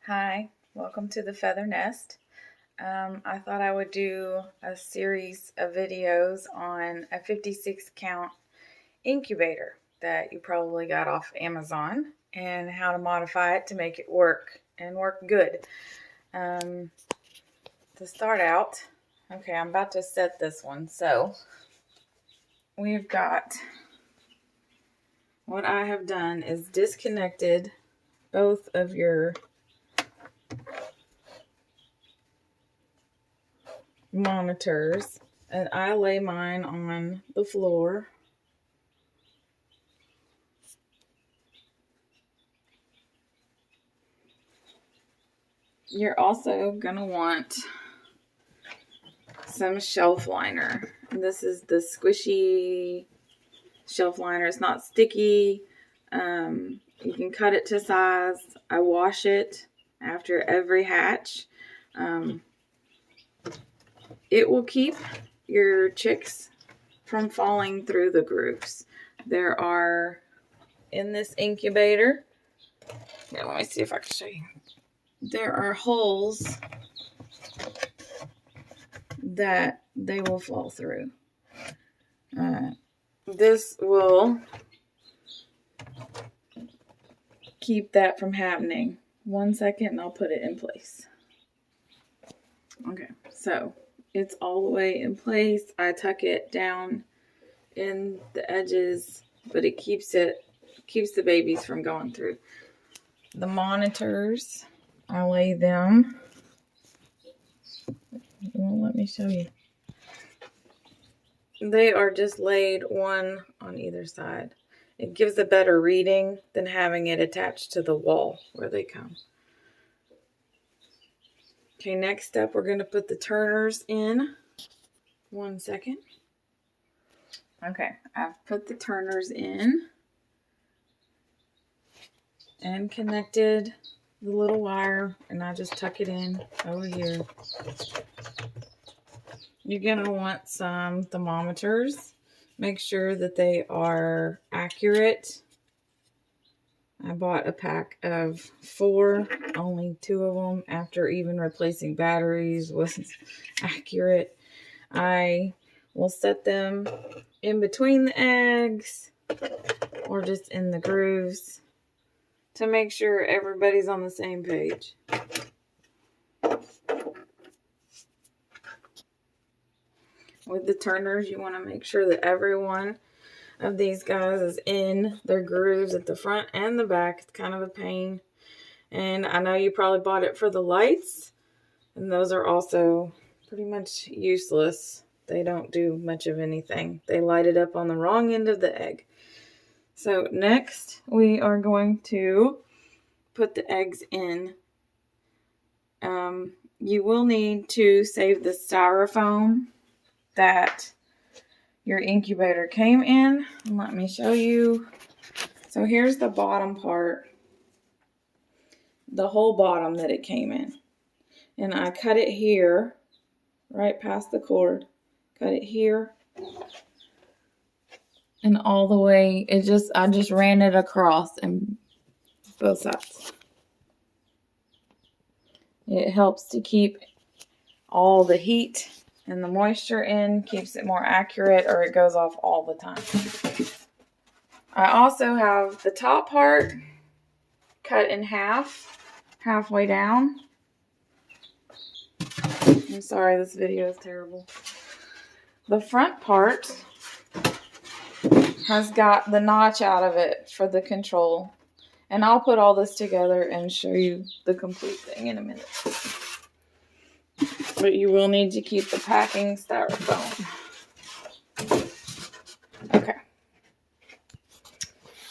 Hi, welcome to the Feather Nest. I thought I would do a series of videos on a 56 count incubator that you probably got off Amazon and how to modify it to make it work and work good. To start out, okay, I'm about to set this one. So we've got, what I have done is disconnected both of your monitors, and I lay mine on the floor. You're also gonna want some shelf liner. This is the squishy shelf liner. It's not sticky. You can cut it to size. I wash it after every hatch. It will keep your chicks from falling through the grooves. There are, in this incubator, here, let me see if I can show you. There are holes that they will fall through. This will keep that from happening. 1 second and I'll put it in place. Okay, so it's all the way in place. I tuck it down in the edges, but it keeps the babies from going through. The monitors, I lay them. It won't let me show you. They are just laid one on either side. It gives a better reading than having it attached to the wall where they come. Okay, next up, we're going to put the turners in. 1 second. Okay, I've put the turners in and connected the little wire, and I just tuck it in over here. You're going to want some thermometers. Make sure that they are accurate. I bought a pack of 4, only 2 of them, after even replacing batteries, was accurate. I will set them in between the eggs or just in the grooves to make sure everybody's on the same page. With the turners, you want to make sure that every one of these guys is in their grooves at the front and the back. It's kind of a pain. And I know you probably bought it for the lights, and those are also pretty much useless. They don't do much of anything. They light it up on the wrong end of the egg. So next, we are going to put the eggs in. You will need to save the styrofoam that your incubator came in. Let me show you. So here's the bottom part, the whole bottom that it came in. And I cut it here, right past the cord. Cut it here. And all the way, I just ran it across and both sides. It helps to keep all the heat and the moisture in, keeps it more accurate, or it goes off all the time. I also have the top part cut in half, halfway down. I'm sorry, this video is terrible. The front part has got the notch out of it for the control. And I'll put all this together and show you the complete thing in a minute. But you will need to keep the packing styrofoam. Okay.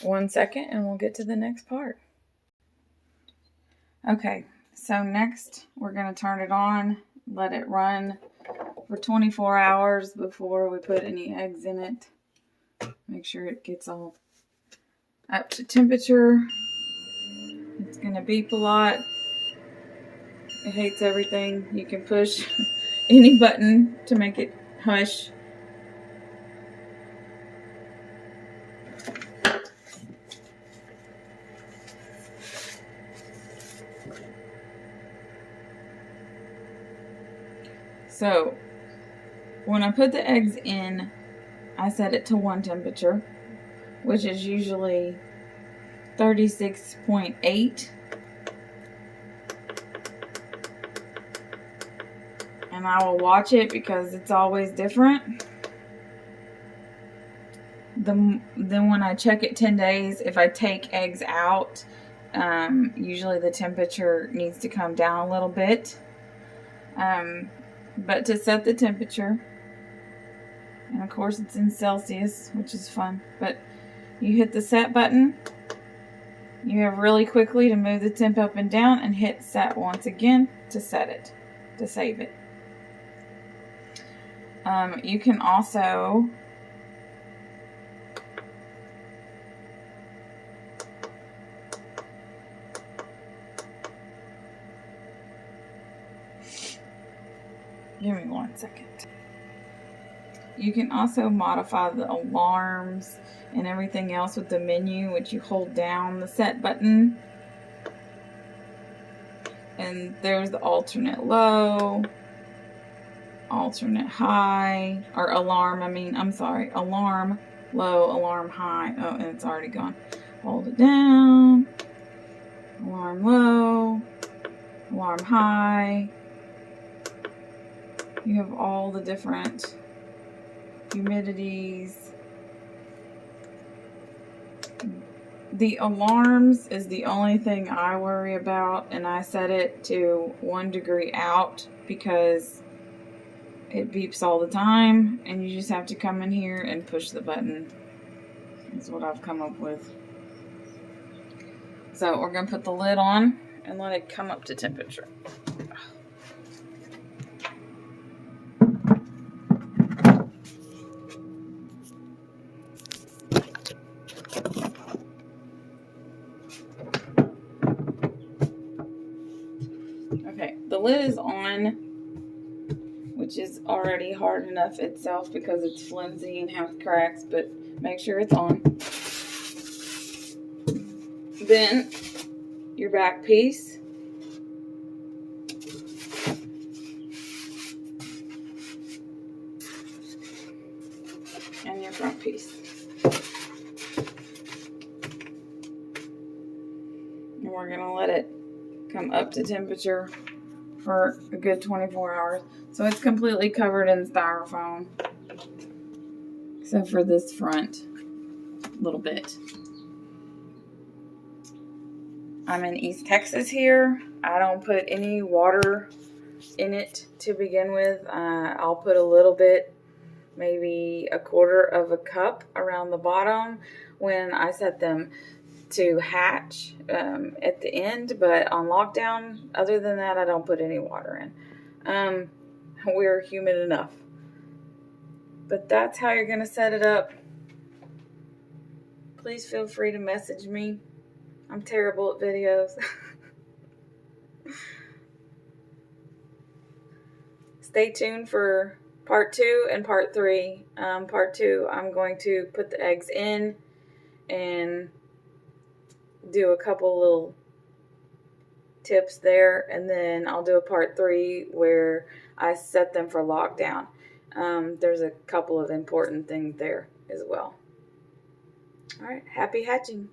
1 second and we'll get to the next part. Okay, so next we're going to turn it on, let it run for 24 hours before we put any eggs in it. Make sure it gets all up to temperature. It's going to beep a lot. It hates everything. You can push any button to make it hush. So when I put the eggs in, I set it to one temperature, which is usually 36.8. And I will watch it because it's always different. Then when I check it 10 days, if I take eggs out, usually the temperature needs to come down a little bit. But to set the temperature, and of course it's in Celsius, which is fun, but you hit the set button. You have really quickly to move the temp up and down and hit set once again to set it, to save it. You can also give me 1 second. You can also modify the alarms and everything else with the menu, which you hold down the set button. And there's the alternate low, alternate high, or alarm, alarm low, alarm high. Oh, and it's already gone. Hold it down, alarm low, alarm high. You have all the different humidities. The alarms is the only thing I worry about, and I set it to 1 degree out because it beeps all the time, and you just have to come in here and push the button. That's what I've come up with. So we're going to put the lid on and let it come up to temperature. Okay, the lid is on, which is already hard enough itself because it's flimsy and has cracks, but make sure it's on. Then your back piece. And your front piece. And we're going to let it come up to temperature for a good 24 hours. So it's completely covered in styrofoam, except for this front little bit. I'm in East Texas here. I don't put any water in it to begin with. I'll put a little bit, maybe 1/4 of a cup around the bottom when I set them to hatch at the end, but on lockdown, other than that, I don't put any water in. We're humid enough. But that's how you're going to set it up. Please feel free to message me. I'm terrible at videos. Stay tuned for part 2 and part 3. Part 2, I'm going to put the eggs in and do a couple little tips there, and then I'll do a part 3 where I set them for lockdown. There's a couple of important things there as well. All right, happy hatching.